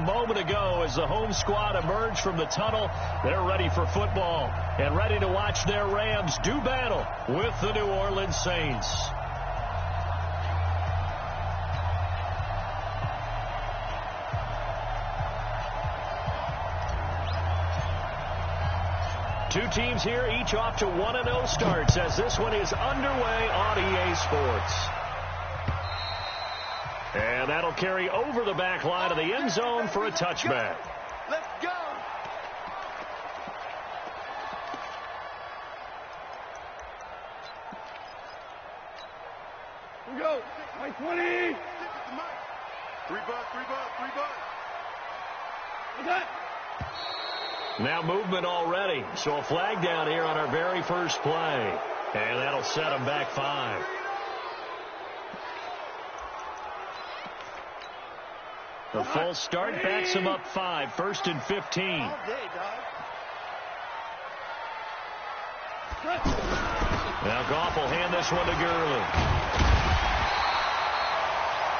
moment ago as the home squad emerged from the tunnel. They're ready for football and ready to watch their Rams do battle with the New Orleans Saints. Two teams here, each off to 1-0 starts as this one is underway on EA Sports. And that'll carry over the back line of the end zone for a touchback. Let's go. Here we go. 20. 3 bucks. Okay. Now movement already. So a flag down here on our very first play. And that'll set them back 5. The full start backs him up 5. 1st and 15. Now Goff will hand this one to Gurley.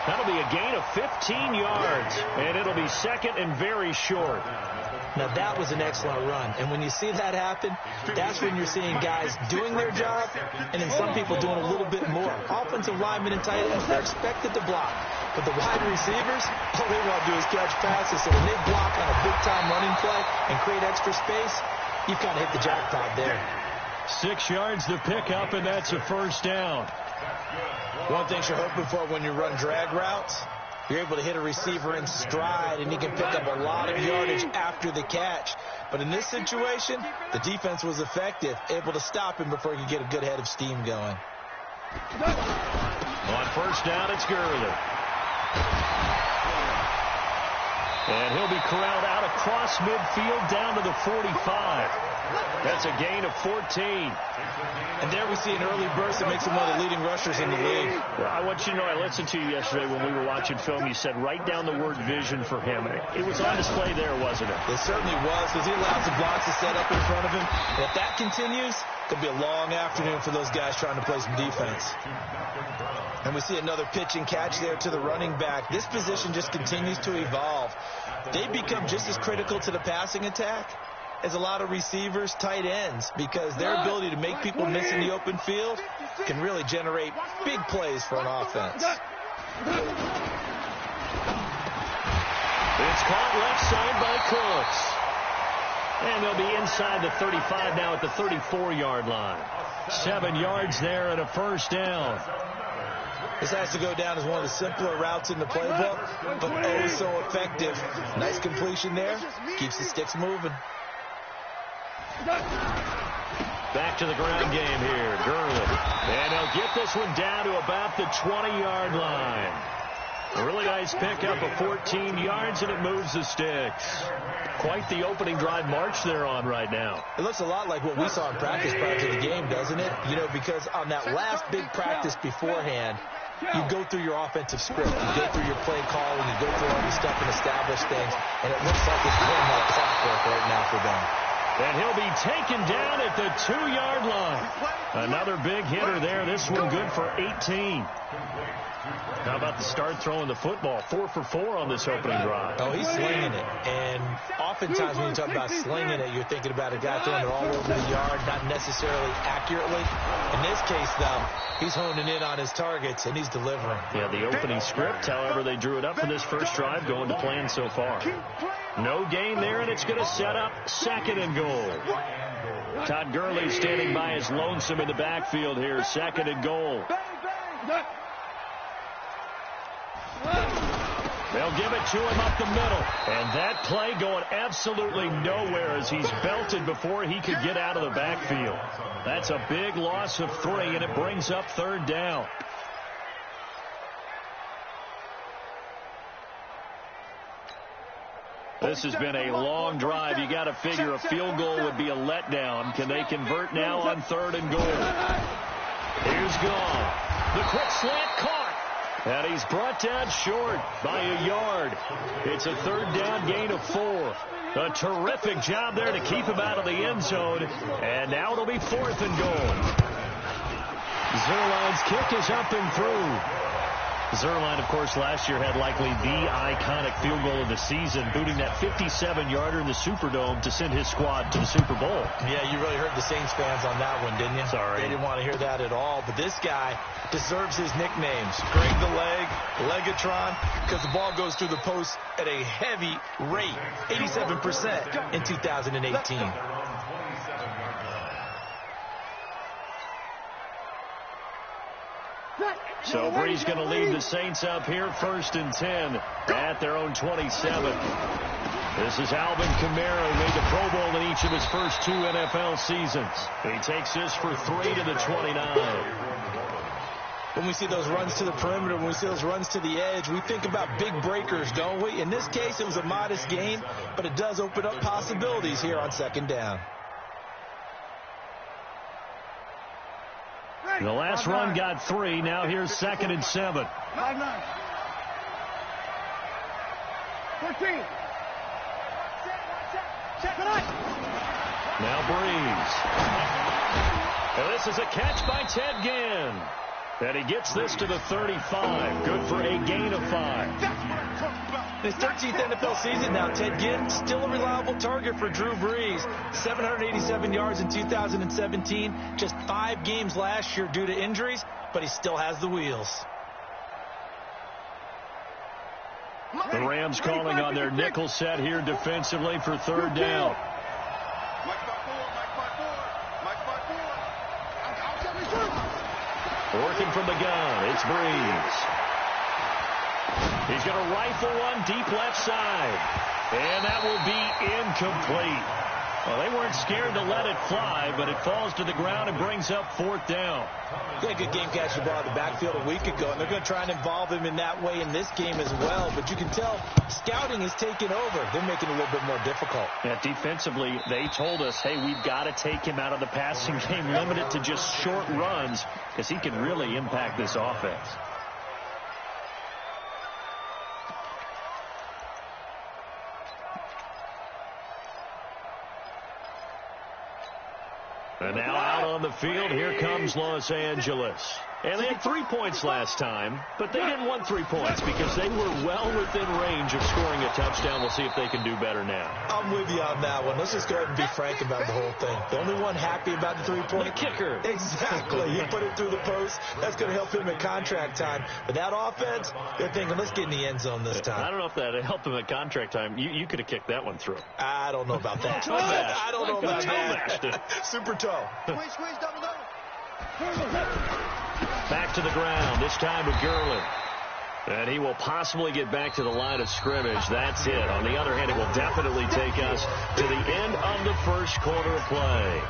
That'll be a gain of 15 yards. And it'll be 2nd and very short. Now, that was an excellent run. And when you see that happen, that's when you're seeing guys doing their job and then some people doing a little bit more. Offensive linemen and tight ends, they're expected to block. But the wide receivers, all they want to do is catch passes. So when they block on a big-time running play and create extra space, you've kind of hit the jackpot there. 6 yards to pick up, and that's a first down. One thing you're hoping for when you run drag routes, you're able to hit a receiver in stride, and he can pick up a lot of yardage after the catch. But in this situation, the defense was effective, able to stop him before he could get a good head of steam going. On first down, it's Gurley. And he'll be corralled out across midfield down to the 45. That's a gain of 14. And there we see an early burst that makes him one of the leading rushers in the league. Well, I want you to know, I listened to you yesterday when we were watching film. You said write down the word vision for him. It was on display there, wasn't it? It certainly was, because he allows the blocks to set up in front of him. And if that continues, it'll be a long afternoon for those guys trying to play some defense. And we see another pitch and catch there to the running back. This position just continues to evolve. They become just as critical to the passing attack as a lot of receivers, tight ends, because their ability to make people miss in the open field can really generate big plays for an offense. It's caught left side by Cooks. And they'll be inside the 35 now at the 34-yard line. 7 yards there and a first down. This has to go down as one of the simpler routes in the playbook, but oh so effective. Nice completion there. Keeps the sticks moving. Back to the ground game here. Gurley. And they'll get this one down to about the 20-yard line. A really nice pickup of 14 yards, and it moves the sticks. Quite the opening drive march they're on right now. It looks a lot like what we saw in practice prior to the game, doesn't it? You know, because on that last big practice beforehand, you go through your offensive script. You go through your play calling. You go through all your stuff and establish things. And it looks like it's going like clockwork right now for them. And he'll be taken down at the 2-yard line. Another big hitter there. This one good for 18. How about the start throwing the football? 4 for 4 on this opening drive. Oh, he's slinging it. And oftentimes when you talk about slinging it, you're thinking about a guy throwing it all over the yard, not necessarily accurately. In this case, though, he's honing in on his targets, and he's delivering. Yeah, the opening script, however, they drew it up for this first drive, going to plan so far. No gain there, and it's going to set up 2nd and goal. Todd Gurley standing by his lonesome in the backfield here. 2nd and goal. They'll give it to him up the middle. And that play going absolutely nowhere as he's belted before he could get out of the backfield. That's a big loss of 3, and it brings up 3rd down. This has been a long drive. You got to figure a field goal would be a letdown. Can they convert now on 3rd and goal? Here's Goff. The quick slant caught. And he's brought down short by a yard. It's a 3rd down gain of 4. A terrific job there to keep him out of the end zone. And now it'll be 4th and goal. Zerline's kick is up and through. Zerline, of course, last year had likely the iconic field goal of the season, booting that 57-yarder in the Superdome to send his squad to the Super Bowl. Yeah, you really hurt the Saints fans on that one, didn't you? Sorry. They didn't want to hear that at all. But this guy deserves his nicknames. Greg the Leg, Legatron, because the ball goes through the post at a heavy rate, 87% in 2018. So Bree's going to lead the Saints up here, 1st and 10 at their own 27. This is Alvin Kamara, who made the Pro Bowl in each of his first 2 NFL seasons. He takes this for 3 to the 29. When we see those runs to the perimeter, when we see those runs to the edge, we think about big breakers, don't we? In this case, it was a modest gain, but it does open up possibilities here on 2nd down. The last run got 3. Now here's 2nd and 7. 5-9. 14. Now Breeze. And this is a catch by Ted Ginn. And he gets this to the 35. Good for a gain of 5. His 13th NFL season now, Ted Ginn, still a reliable target for Drew Brees. 787 yards in 2017. Just 5 games last year due to injuries, but he still has the wheels. The Rams calling on their nickel set here defensively for 3rd down. Working from the gun, it's Breeze. He's going to rifle one deep left side. And that will be incomplete. Well, they weren't scared to let it fly, but it falls to the ground and brings up 4th down. He had a good game catching the ball in the backfield a week ago, and they're going to try and involve him in that way in this game as well. But you can tell scouting is taking over. They're making it a little bit more difficult. Yeah, defensively, they told us, hey, we've got to take him out of the passing game, limit it to just short runs, because he can really impact this offense. And now out on the field, here comes Los Angeles. And they had 3 points last time, but they didn't want 3 points because they were well within range of scoring a touchdown. We'll see if they can do better now. I'm with you on that one. Let's just go ahead and be frank about the whole thing. The only one happy about the 3-point kicker. Exactly. He put it through the post. That's going to help him in contract time. But that offense, they're thinking, let's get in the end zone this time. I don't know if that helped him at contract time. You could have kicked that one through. I don't know about that. I don't know about that. Super toe. Squeeze, double. Back to the ground, this time with Gurley. And he will possibly get back to the line of scrimmage. That's it. On the other hand, it will definitely take us to the end of the first quarter of play.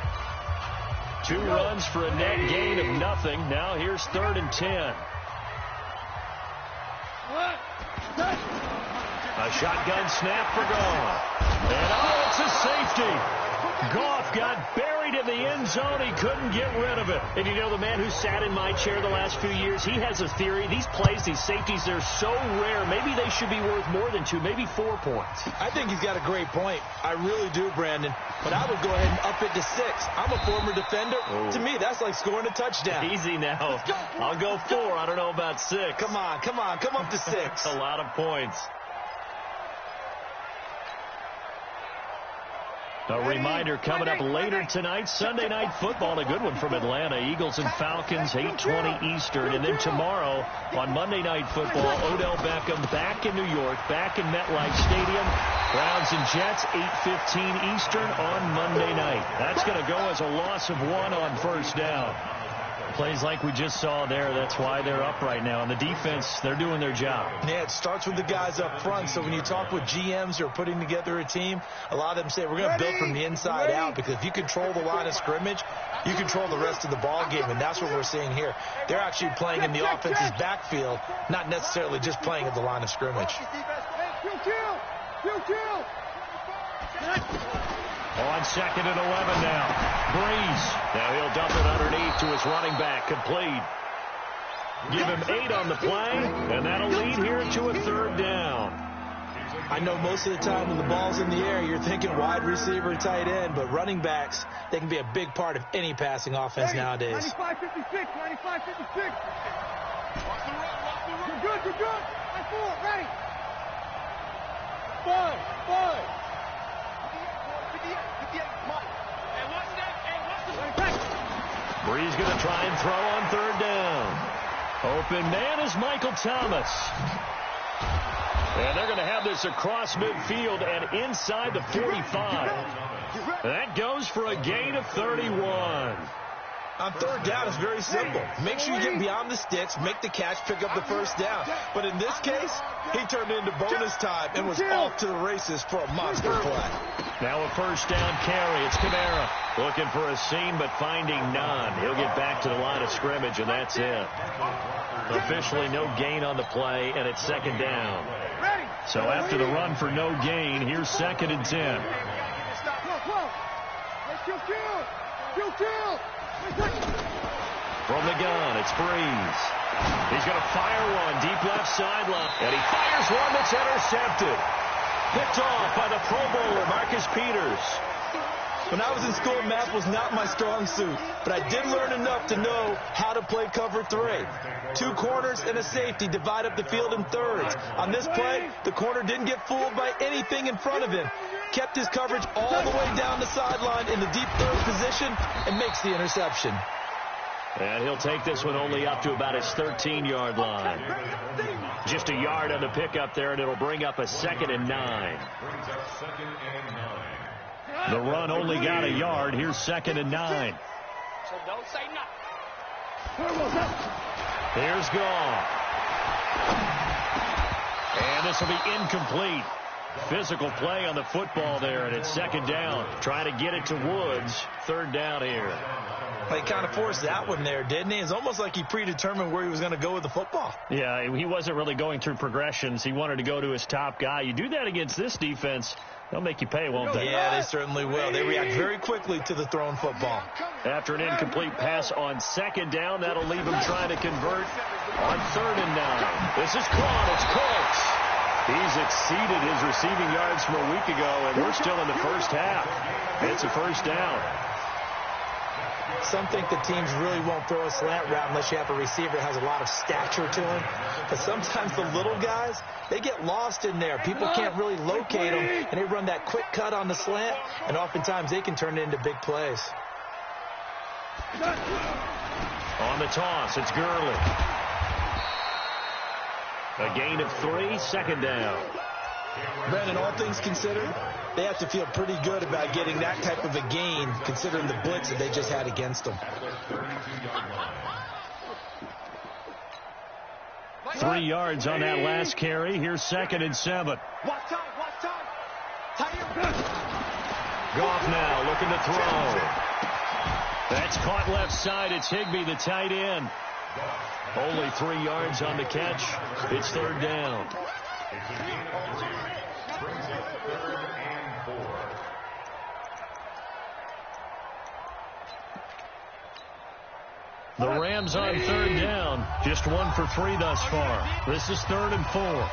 2 runs for a net gain of nothing. Now here's 3rd and 10. A shotgun snap for Goff. And it's a safety. Goff got buried in the end zone. He couldn't get rid of it. And you know, the man who sat in my chair the last few years, he has a theory. These plays, these safeties, they're so rare. Maybe they should be worth more than 2, maybe 4 points. I think he's got a great point. I really do, Brandon. But I would go ahead and up it to 6. I'm a former defender. Oh. To me, that's like scoring a touchdown. Easy now. I'll go 4. I don't know about 6. Come on. Come up to 6. A lot of points. A reminder coming up later tonight, Sunday Night Football, a good one from Atlanta. Eagles and Falcons, 8:20 Eastern. And then tomorrow on Monday Night Football, Odell Beckham back in New York, back in MetLife Stadium. Browns and Jets, 8:15 Eastern on Monday night. That's going to go as a loss of 1 on first down. Plays like we just saw there, that's why they're up right now. And the defense, they're doing their job. Yeah, it starts with the guys up front. So when you talk with GMs who are putting together a team, a lot of them say we're going to build from the inside out, because if you control the line of scrimmage, you control the rest of the ball game, and that's what we're seeing here. They're actually playing in the offense's backfield, not necessarily just playing at the line of scrimmage. On 2nd and 11 now. Breeze. Now he'll dump it underneath to his running back. Complete. Give him 8 on the play, and that'll lead here to a 3rd down. I know most of the time when the ball's in the air, you're thinking wide receiver, tight end, but running backs, they can be a big part of any passing offense nowadays. 95-56, 95-56. You're good, you're good. That's 4, ready. 5, 5. 58, come on. Hey, watch that. Hey, watch the... Bree's going to try and throw on third down. Open man is Michael Thomas. And they're going to have this across midfield and inside the 45. That goes for a gain of 31. On third down, it's very simple. Make sure you get beyond the sticks, make the catch, pick up the first down. But in this case, he turned it into bonus time and was off to the races for a monster play. Now a first down carry. It's Kamara looking for a seam but finding none. He'll get back to the line of scrimmage, and that's it. Officially no gain on the play, and it's second down. So after the run for no gain, here's 2nd and 10. From the gun, it's Breeze. He's going to fire one deep left sideline, and he fires one that's intercepted. Picked off by the Pro Bowler, Marcus Peters. When I was in school, math was not my strong suit, but I did learn enough to know how to play cover 3. 2 corners and a safety divide up the field in thirds. On this play, the corner didn't get fooled by anything in front of him. Kept his coverage all the way down the sideline in the deep third position and makes the interception. And he'll take this one only up to about his 13-yard line. Just a yard on the pickup there, and it'll bring up a 2nd and 9. The run only got a yard. Here's 2nd and 9. So don't say nothing. Here's Goff. And this will be incomplete. Physical play on the football there, and it's 2nd down. Trying to get it to Woods. 3rd down here. He kind of forced that one there, didn't he? It's almost like he predetermined where he was going to go with the football. Yeah, he wasn't really going through progressions. He wanted to go to his top guy. You do that against this defense, they'll make you pay, won't they? Yeah, they certainly will. They react very quickly to the thrown football. After an incomplete pass on 2nd down, that'll leave him trying to convert on 3rd and 9. This is caught. It's Cooks. He's exceeded his receiving yards from a week ago, and we're still in the first half. It's a first down. Some think the teams really won't throw a slant route unless you have a receiver that has a lot of stature to him. But sometimes the little guys, they get lost in there. People can't really locate them, and they run that quick cut on the slant, and oftentimes they can turn it into big plays. On the toss, it's Gurley. A gain of 3, 2nd down. Brandon, all things considered, they have to feel pretty good about getting that type of a gain, considering the blitz that they just had against them. 3 yards on that last carry. Here's 2nd and 7. Watch time. Goff now looking to throw. That's caught left side. It's Higbee, the tight end. Only 3 yards on the catch. It's 3rd down. The Rams on 3rd down. Just 1 for 3 thus far. This is 3rd and 4.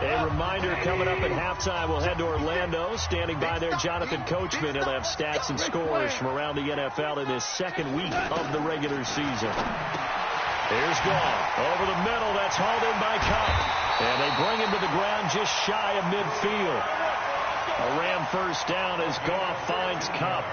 A reminder, coming up at halftime, we'll head to Orlando. Standing by there, Jonathan Coachman. He'll have stats and scores from around the NFL in this 2nd week of the regular season. Here's Goff. Over the middle, that's hauled in by Kupp. And they bring him to the ground just shy of midfield. A Ram first down as Goff finds Kupp.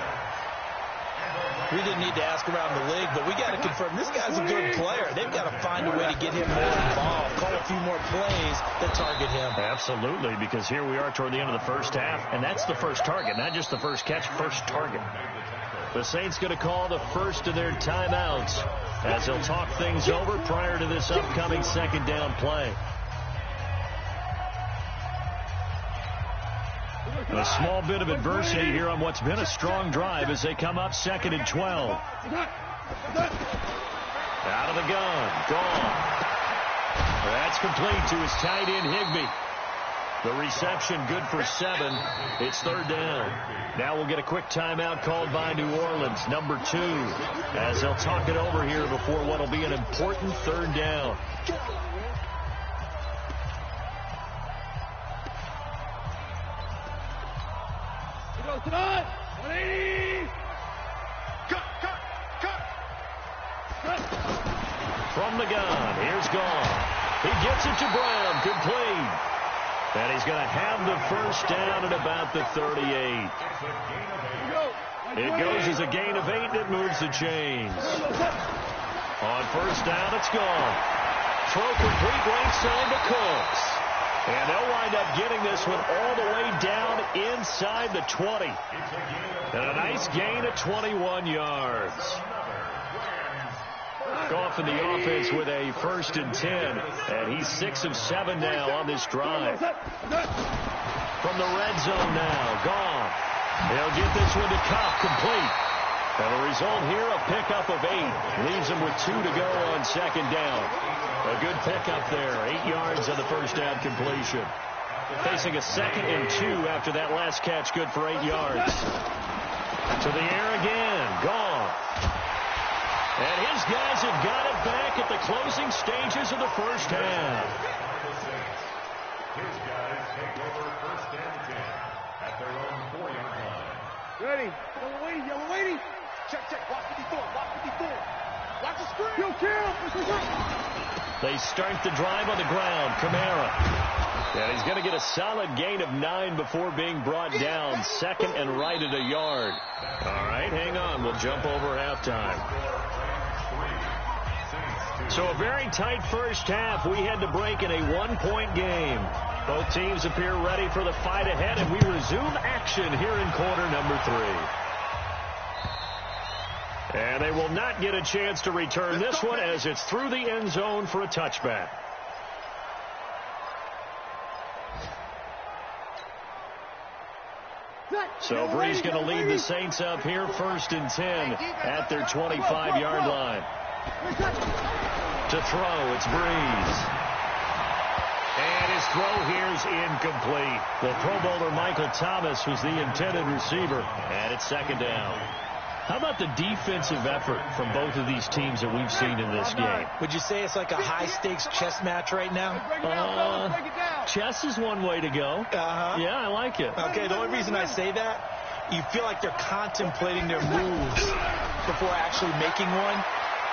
We didn't need to ask around the league, but we got to confirm this guy's a good player. They've got to find a way to get him more involved, call a few more plays that target him. Absolutely, because here we are toward the end of the first half, and that's the first target, not just the first catch, first target. The Saints going to call the first of their timeouts as they'll talk things over prior to this upcoming 2nd down play. A small bit of adversity here on what's been a strong drive as they come up 2nd and 12. Out of the gun. Gone. That's complete to his tight end, Higbee. The reception good for 7. It's 3rd down. Now we'll get a quick timeout called by New Orleans, number 2, as they'll talk it over here before what will be an important 3rd down. Tonight, 180. from the gun. Here's Gone. He gets it to Brown. Complete. And he's going to have the first down at about the 38. It goes as a gain of 8, and it moves the chains. On first down, it's Gone. Throw complete right side to Cooks. And they'll wind up getting this one all the way down inside the 20. And a nice gain of 21 yards. Goff in the offense with a 1st and 10. And he's 6 of 7 now on this drive. From the red zone now, Goff. He'll get this one to Cup, complete. And the result here, a pickup of 8. Leaves him with 2 to go on 2nd down. A good pickup there. 8 yards on the first down completion. Facing a 2nd and 2 after that last catch, good for 8 yards. To the air again. Gone. And his guys have got it back at the closing stages of the first half. His guys take over 1st and 10 at their own 4-yard line. Ready. Yellow lady. Check. Watch 54. Watch the screen. Kill. They start the drive on the ground. Kamara. And he's going to get a solid gain of 9 before being brought down. 2nd and right at a yard. All right, hang on. We'll jump over halftime. So a very tight first half. We had to break in a 1-point game. Both teams appear ready for the fight ahead, and we resume action here in quarter number 3. And they will not get a chance to return this one as it's through the end zone for a touchback. So Bree's going to lead the Saints up here 1st and 10 at their 25-yard line. To throw, it's Breeze. And his throw here's incomplete. The Pro Bowler Michael Thomas was the intended receiver. And it's 2nd down. How about the defensive effort from both of these teams that we've seen in this game? Would you say it's like a high-stakes chess match right now? Chess is one way to go. Yeah, I like it. Okay, the only reason I say that, you feel like they're contemplating their moves before actually making one,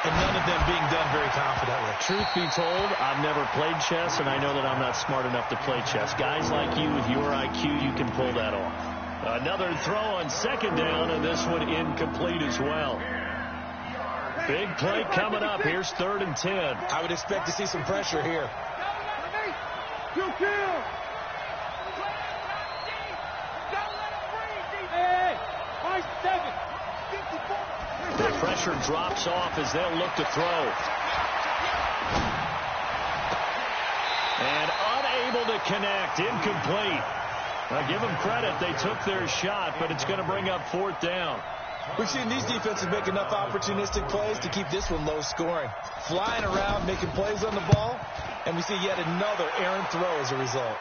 and none of them being done very confidently. Truth be told, I've never played chess, and I know that I'm not smart enough to play chess. Guys like you with your IQ, you can pull that off. Another throw on 2nd down, and this one incomplete as well. Big play coming up. Here's 3rd and 10. I would expect to see some pressure here. The pressure drops off as they'll look to throw. And unable to connect. Incomplete. Now, give them credit. They took their shot, but it's going to bring up 4th down. We've seen these defenses make enough opportunistic plays to keep this one low scoring. Flying around, making plays on the ball, and we see yet another errant throw as a result.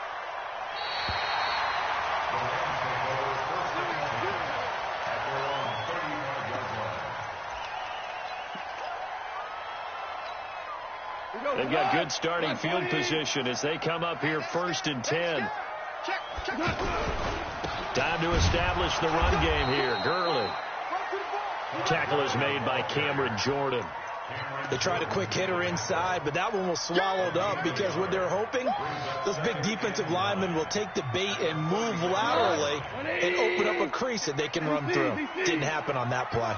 They've got good starting field position as they come up here 1st and 10. Time to establish the run game here. Gurley. Tackle is made by Cameron Jordan. They tried a quick hitter inside, but that one was swallowed up because what they're hoping, those big defensive linemen will take the bait and move laterally and open up a crease that they can run through. Didn't happen on that play.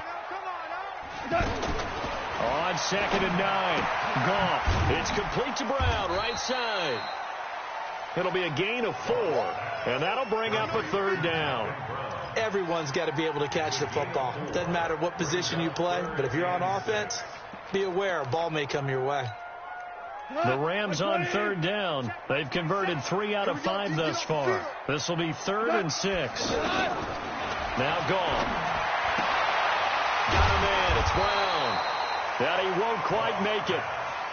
On 2nd and 9. Goff. It's complete to Brown, right side. It'll be a gain of 4, and that'll bring up a 3rd down. Everyone's got to be able to catch the football. Doesn't matter what position you play, but if you're on offense, be aware a ball may come your way. The Rams on 3rd down. They've converted 3 out of 5 thus far. This will be 3rd and 6. Now Goff. Got a man. It's Brown. And he won't quite make it.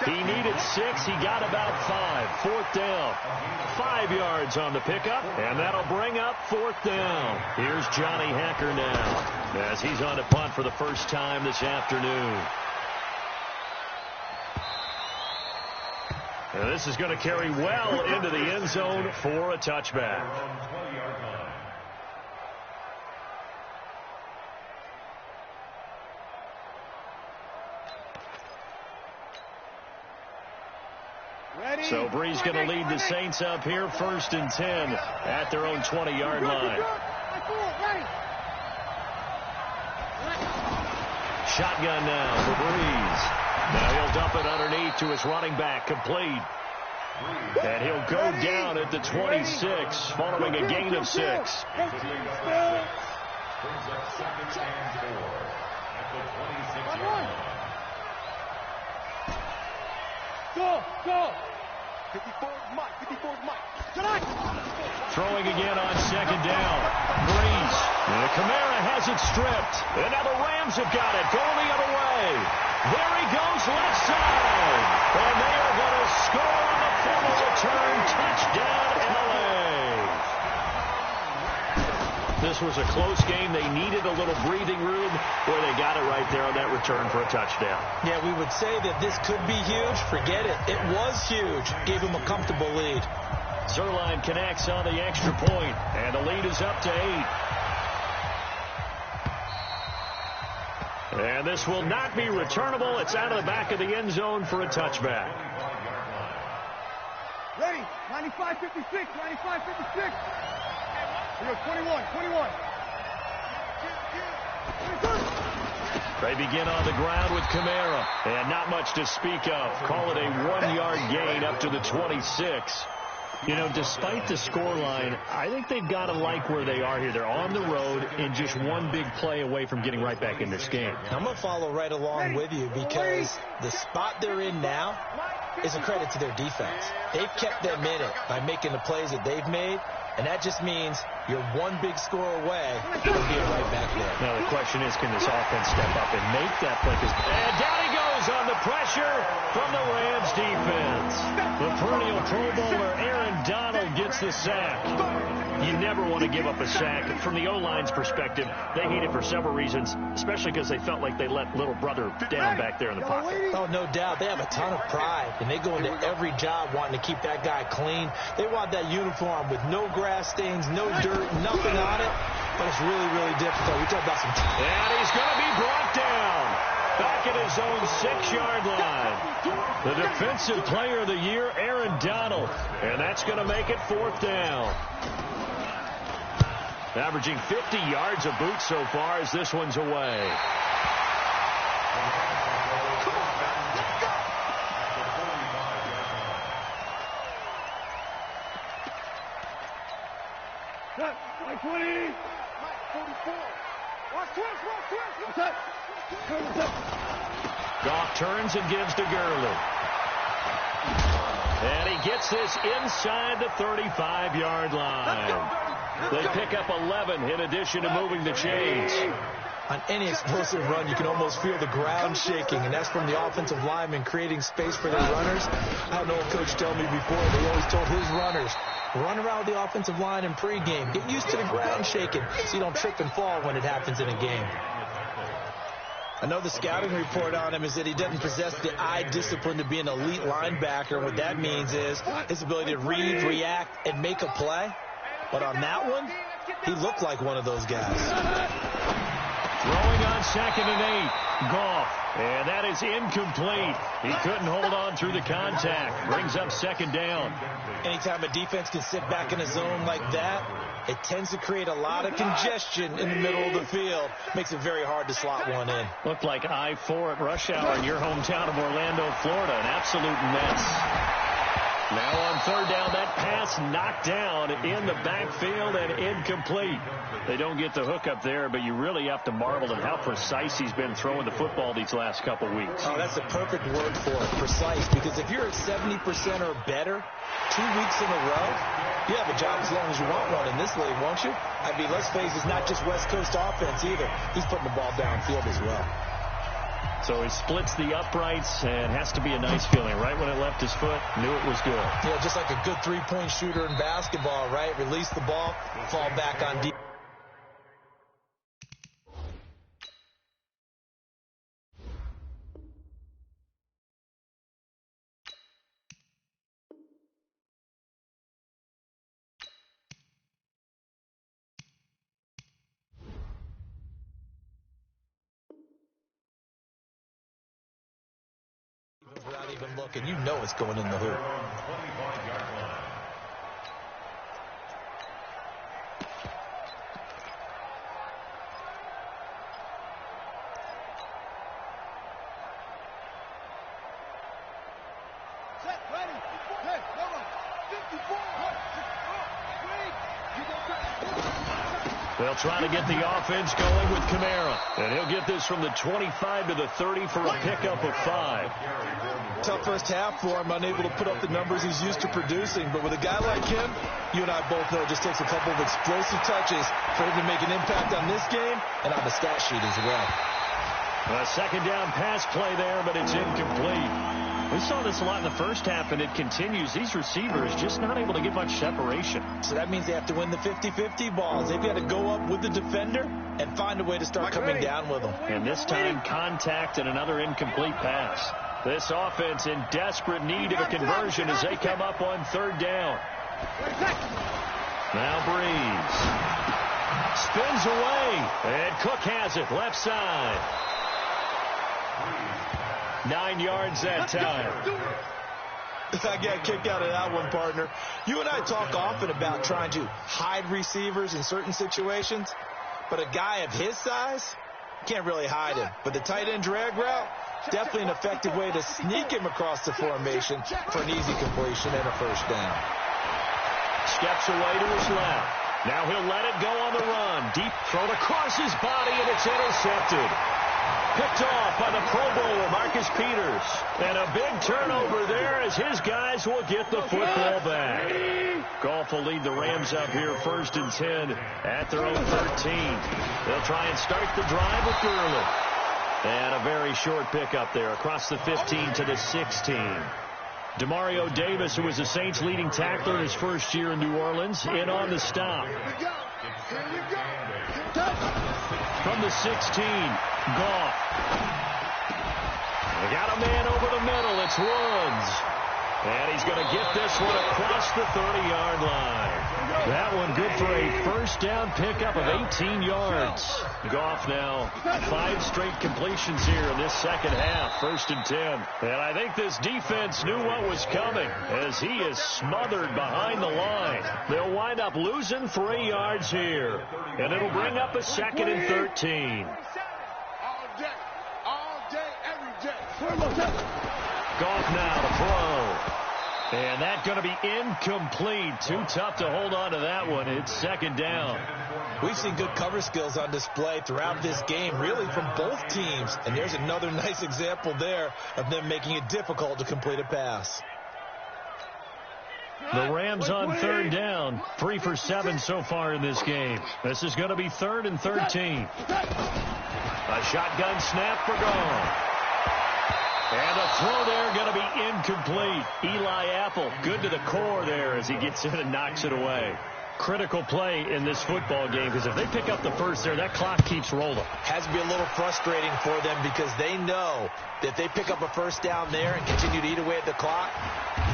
He needed 6. He got about 5. 4th down. 5 yards on the pickup, and that'll bring up 4th down. Here's Johnny Hacker now as he's on to punt for the first time this afternoon. And this is going to carry well into the end zone for a touchback. So Bree's going to lead the Saints up here, 1st and 10 at their own 20-yard line. Shotgun now for Breeze. Now he'll dump it underneath to his running back, complete. And he'll go down at the 26, following a gain of 6. Go! 54's Mike. Throwing again on 2nd down. Breeze. And Kamara has it stripped. And now the Rams have got it. Going the other way. There he goes, left side. And they are going to score on the fumble return. Touchdown, L.A. This was a close game. They needed a little breathing room. Boy, they got it right there on that return for a touchdown. Yeah, we would say that this could be huge. Forget it. It was huge. Gave him a comfortable lead. Zerline connects on the extra point, and the lead is up to 8. And this will not be returnable. It's out of the back of the end zone for a touchback. Ready, 95-56. Here goes 21. They begin on the ground with Kamara, and not much to speak of. Call it a 1-yard gain up to the 26. You know, despite the scoreline, I think they've got to like where they are here. They're on the road and just one big play away from getting right back in this game. I'm going to follow right along with you because the spot they're in now is a credit to their defense. They've kept them in it by making the plays that they've made, and that just means you're one big score away from being right back there. Now the question is, can this offense step up and make that play? And down he goes on the pressure from the Rams defense. The perennial Pro Bowler Aaron Donald gets the sack. You never want to give up a sack. From the O-line's perspective, they hate it for several reasons, especially because they felt like they let little brother down back there in the pocket. Oh, no doubt. They have a ton of pride, and they go into every job wanting to keep that guy clean. They want that uniform with no grass stains, no dirt, nothing on it. But it's really, really difficult. We talk about some time. And he's going to be brought down back at his own 6-yard line. The defensive player of the year, Aaron Donald. And that's going to make it 4th down. Averaging 50 yards a boot so far as this one's away. Like 20. 44. Watch twist. Goff turns and gives to Gurley. And he gets this inside the 35-yard line. They pick up 11 in addition to moving the chains. On any explosive run, you can almost feel the ground shaking, and that's from the offensive linemen creating space for their runners. I had an old coach tell me before, they always told his runners, run around the offensive line in pregame. Get used to the ground shaking so you don't trip and fall when it happens in a game. I know the scouting report on him is that he doesn't possess the eye discipline to be an elite linebacker. What that means is his ability to read, react, and make a play. But on that one, he looked like one of those guys. Throwing on 2nd and 8. Goff. And that is incomplete. He couldn't hold on through the contact. Brings up 2nd down. Anytime a defense can sit back in a zone like that, it tends to create a lot of congestion in the middle of the field. Makes it very hard to slot one in. Looked like I-4 at rush hour in your hometown of Orlando, Florida. An absolute mess. Now on 3rd down, that pass knocked down in the backfield and incomplete. They don't get the hook up there, but you really have to marvel at how precise he's been throwing the football these last couple weeks. Oh, that's a perfect word for it, precise, because if you're at 70% or better 2 weeks in a row, you have a job as long as you want one in this league, won't you? I mean, let's face it, it's not just West Coast offense either. He's putting the ball downfield as well. So he splits the uprights and has to be a nice feeling. Right when it left his foot, knew it was good. Yeah, just like a good three-point shooter in basketball, right? Release the ball, fall back on deep. Without even look, and you know it's going in the hoop. They'll try to get the offense going with Kamara. And he'll get this from the 25 to the 30 for a pickup of 5. Tough first half for him, unable to put up the numbers he's used to producing. But with a guy like him, you and I both know it just takes a couple of explosive touches for him to make an impact on this game and on the stat sheet as well. A second down pass play there, but it's incomplete. We saw this a lot in the first half, and it continues. These receivers just not able to get much separation. So that means they have to win the 50-50 balls. They've got to go up with the defender and find a way to start coming down with them. And this time, contact and another incomplete pass. This offense in desperate need of a conversion as they come up on third down. Now Breeze. Spins away, and Cook has it left side. 9 yards that time. I got a kick out of that one, partner. You and I talk often about trying to hide receivers in certain situations, but a guy of his size can't really hide him. But the tight end drag route, definitely an effective way to sneak him across the formation for an easy completion and a first down. Steps away to his left. Now he'll let it go on the run. Deep throw across his body, and it's intercepted. Picked off by the Pro Bowler, Marcus Peters. And a big turnover there as his guys will get the football back. Goff will lead the Rams up here 1st and 10 at their own 13. They'll try and start the drive with Gurley. And a very short pickup there across the 15 to the 16. Demario Davis, who was the Saints' leading tackler in his first year in New Orleans, in on the stop. From the 16, Goff. They got a man over the middle. It's Woods. And he's going to get this one across the 30-yard line. That one good for a first down pickup of 18 yards. Goff now 5 straight completions here in this second half, 1st and 10. And I think this defense knew what was coming as he is smothered behind the line. They'll wind up losing 3 yards here. And it'll bring up a 2nd and 13. Goff now to throw. And that's going to be incomplete. Too tough to hold on to that one. It's 2nd down. We've seen good cover skills on display throughout this game, really from both teams. And there's another nice example there of them making it difficult to complete a pass. The Rams on 3rd down. 3 for 7 so far in this game. This is going to be 3rd and 13. A shotgun snap for Goff. And a throw there going to be incomplete. Eli Apple, good to the core there as he gets in and knocks it away. Critical play in this football game because if they pick up the first there, that clock keeps rolling. Has to be a little frustrating for them because they know that if they pick up a first down there and continue to eat away at the clock,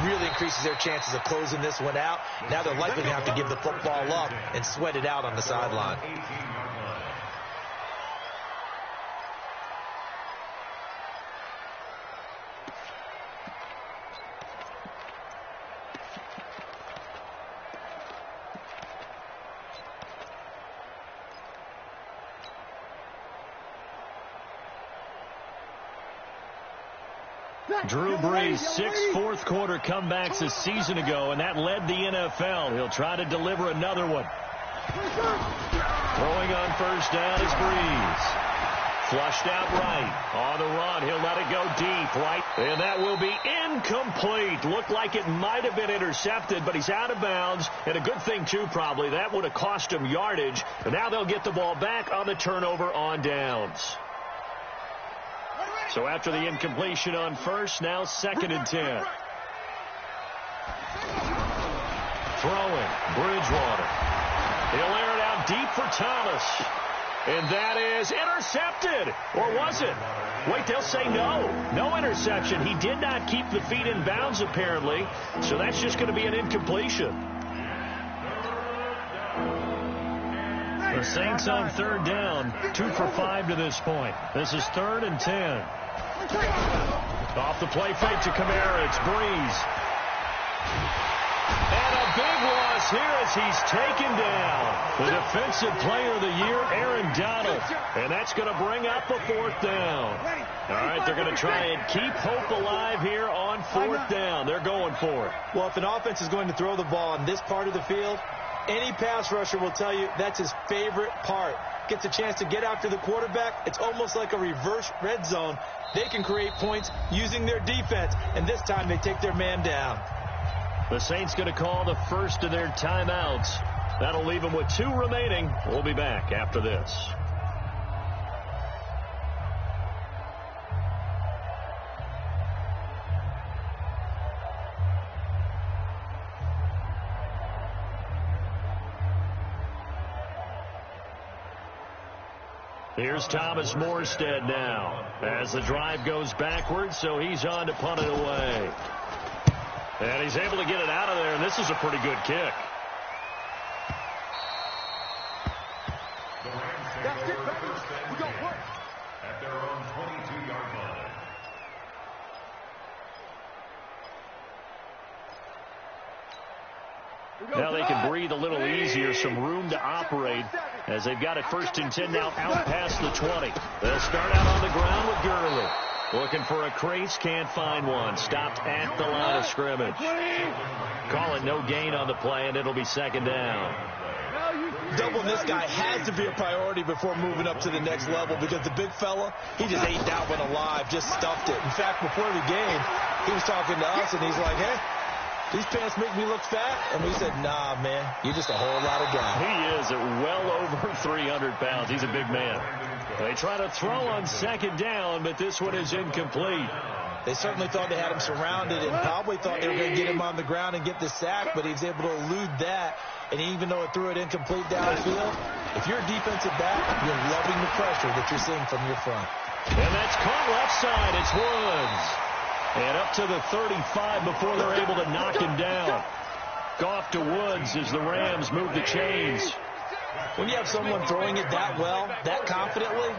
really increases their chances of closing this one out. Now they're likely going to have to give the football up and sweat it out on the sideline. Drew Brees, 6 fourth-quarter comebacks a season ago, and that led the NFL. He'll try to deliver another one. Throwing on first down is Brees. Flushed out right. On the run, he'll let it go deep right. And that will be incomplete. Looked like it might have been intercepted, but he's out of bounds. And a good thing, too, probably. That would have cost him yardage. But now they'll get the ball back on the turnover on downs. So after the incompletion on first, now 2nd and 10. Throwing, Bridgewater. He'll air it out deep for Thomas. And that is intercepted. Or was it? Wait, they'll say no. No interception. He did not keep the feet in bounds, apparently. So that's just going to be an incompletion. The Saints on 3rd down, 2 for 5 to this point. This is 3rd and 10. Off the play fake to Kamara. It's Breeze. And a big loss here as he's taken down. The Defensive Player of the Year, Aaron Donald. And that's going to bring up a 4th down. All right, they're going to try and keep hope alive here on 4th down. They're going for it. Well, if an offense is going to throw the ball in this part of the field, any pass rusher will tell you that's his favorite part. Gets a chance to get after the quarterback. It's almost like a reverse red zone. They can create points using their defense, and this time they take their man down. The Saints going to call the first of their timeouts. That'll leave them with 2 remaining. We'll be back after this. Here's Thomas Morstead now as the drive goes backwards, so he's on to punt it away. And he's able to get it out of there, and this is a pretty good kick. That's it, baby. We got work. At their own 22-yard line. Now they can breathe a little easier, some room to operate as they've got it 1st and 10 now out past the 20. They'll start out on the ground with Gurley. Looking for a crease, can't find one. Stopped at the line of scrimmage. Calling no gain on the play, and it'll be 2nd down. Doubling this guy has to be a priority before moving up to the next level because the big fella, he just ate that one alive, just stuffed it. In fact, before the game, he was talking to us, and he's like, hey, these pants make me look fat. And we said, nah, man, you're just a whole lot of guy. He is at well over 300 pounds. He's a big man. They try to throw on 2nd down, but this one is incomplete. They certainly thought they had him surrounded and probably thought they were going to get him on the ground and get the sack, but he was able to elude that. And even though it threw it incomplete downfield, if you're a defensive back, you're loving the pressure that you're seeing from your front. And that's caught left side. It's Woods. And up to the 35 before they're able to knock him down. Goff to Woods as the Rams move the chains. When you have someone throwing it that well, that confidently,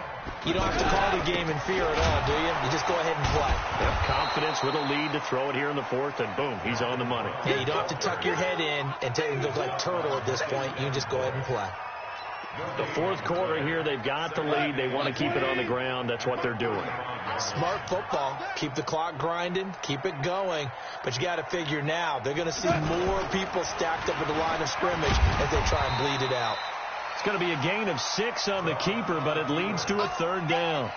you don't have to call the game in fear at all, do you? You just go ahead and play. Yep, confidence with a lead to throw it here in the 4th, and boom, he's on the money. Yeah, you don't have to tuck your head in and take it look like turtle at this point. You just go ahead and play. The 4th quarter here, they've got the lead. They want to keep it on the ground. That's what they're doing. Smart football. Keep the clock grinding. Keep it going. But you got to figure now, they're going to see more people stacked up at the line of scrimmage as they try and bleed it out. It's going to be a gain of 6 on the keeper, but it leads to a 3rd down.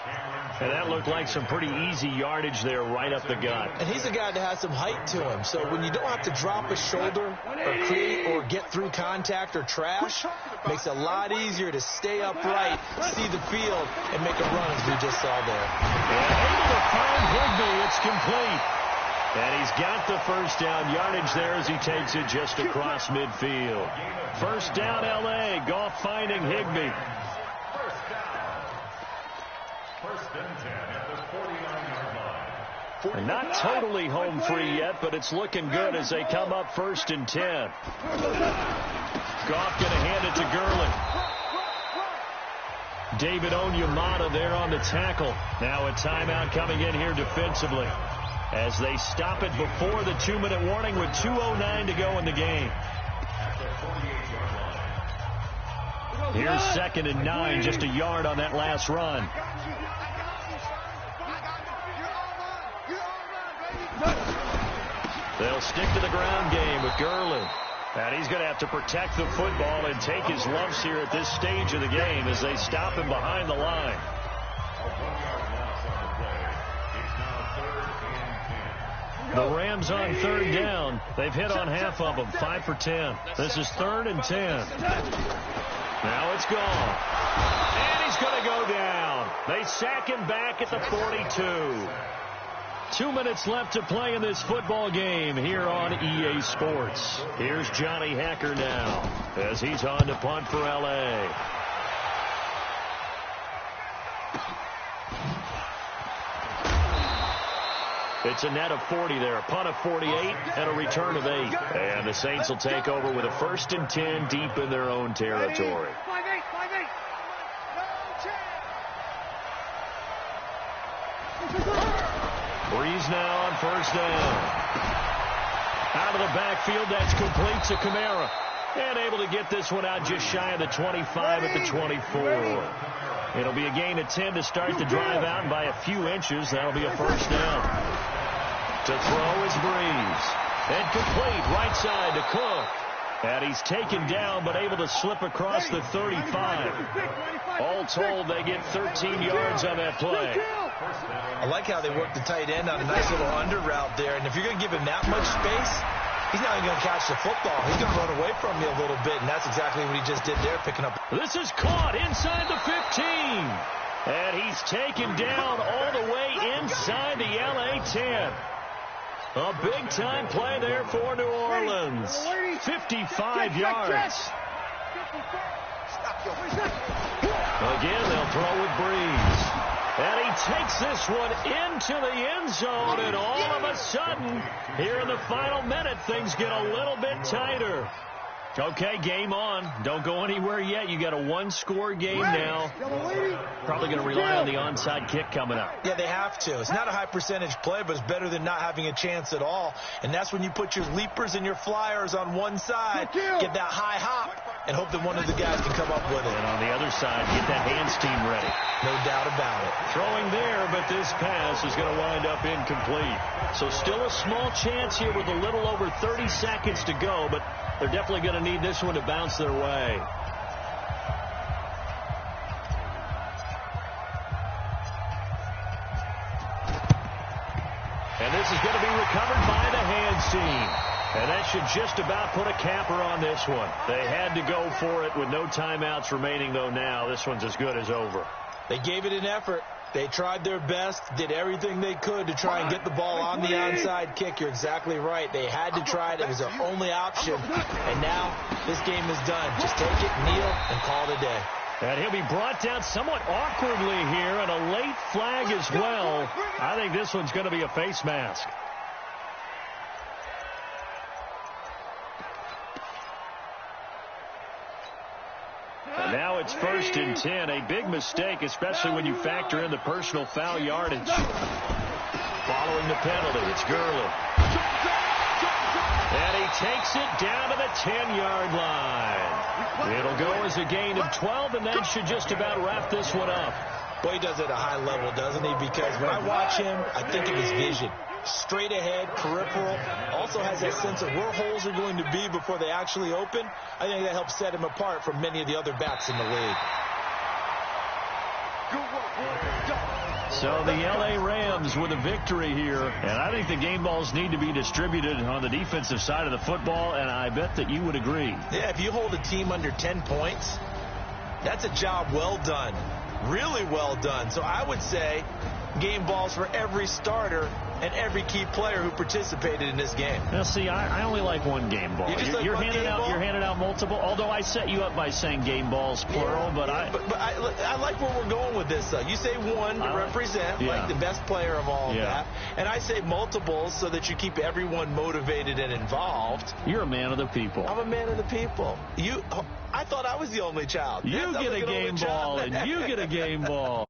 And that looked like some pretty easy yardage there right up the gut. And he's a guy that has some height to him. So when you don't have to drop a shoulder or create or get through contact or trash, makes it a lot easier to stay upright, see the field, and make a run as we just saw there. And able to find Higbee. It's complete. And he's got the 1st down yardage there as he takes it just across midfield. 1st down, L.A. Goff finding Higbee. 1st and 10 at the 49-yard line. And not totally home free yet, but it's looking good as they come up 1st and 10. Goff going to hand it to Gurley. David Onyemata there on the tackle. Now a timeout coming in here defensively as they stop it before the 2-minute warning with 2:09 to go in the game. Here's 2nd and 9, just a yard on that last run. They'll stick to the ground game with Gurley. And he's going to have to protect the football and take his lumps here at this stage of the game as they stop him behind the line. The Rams on 3rd down. They've hit on half of them, 5 for 10. This is 3rd and 10. Now it's gone. And he's going to go down. They sack him back at the 42. 2 minutes left to play in this football game here on EA Sports. Here's Johnny Hacker now as he's on to punt for L.A. It's a net of 40 there, a punt of 48, and a return of 8. And the Saints will take over with a 1st and 10 deep in their own territory. Breeze Saints now on first down. Out of the backfield, that's complete to Kamara. And able to get this one out just shy of the 25 at the 24. It'll be a gain of 10 to start the drive out, and by a few inches, that'll be a first down. To throw is Breeze. And complete right side to Cook. And he's taken down, but able to slip across the 35. All told, they get 13 yards on that play. I like how they work the tight end on a nice little under route there. And if you're going to give him that much space, he's not even going to catch the football. He's going to run away from you a little bit, and that's exactly what he just did there, picking up. This is caught inside the 15. And he's taken down all the way inside the LA 10. A big-time play there for New Orleans. 55 yards. Again, they'll throw with Breeze. And he takes this one into the end zone, and all of a sudden, here in the final minute, things get a little bit tighter. Okay, game on. Don't go anywhere yet. You got a one-score game now. Probably going to rely on the onside kick coming up. Yeah, they have to. It's not a high-percentage play, but it's better than not having a chance at all. And that's when you put your leapers and your flyers on one side, get that high hop, and hope that one of the guys can come up with it. And on the other side, get that hands team ready. No doubt about it. Throwing there, but this pass is going to wind up incomplete. So still a small chance here with a little over 30 seconds to go, but they're definitely going to need this one to bounce their way. And this is going to be recovered by the hands team. And that should just about put a capper on this one. They had to go for it with no timeouts remaining, though now. This one's as good as over. They gave it an effort. They tried their best, did everything they could to try and get the ball on the onside kick. You're exactly right. They had to try it. It was their only option. And now this game is done. Just take it, kneel, and call it a day. And he'll be brought down somewhat awkwardly here, and a late flag as well. I think this one's going to be a face mask. And now it's 1st and 10. A big mistake, especially when you factor in the personal foul yardage. Following the penalty, it's Gurley. And he takes it down to the 10-yard line. It'll go as a gain of 12, and that should just about wrap this one up. Boy, he does it at a high level, doesn't he? Because when I watch him, I think of his vision. Straight ahead, peripheral, also has that sense of where holes are going to be before they actually open. I think that helps set him apart from many of the other backs in the league. So the L.A. Rams with a victory here, and I think the game balls need to be distributed on the defensive side of the football, and I bet that you would agree. Yeah, if you hold a team under 10 points, that's a job well done. Really well done. So I would say game balls for every starter and every key player who participated in this game. Now, see, I only like one game ball. You're handing out multiple, although I set you up by saying game balls, plural, but I like where we're going with this, though. You say one to represent, like the best player of all of that, and I say multiples so that you keep everyone motivated and involved. You're a man of the people. I'm a man of the people. I thought I was the only child. You get a game ball, and you get a game ball.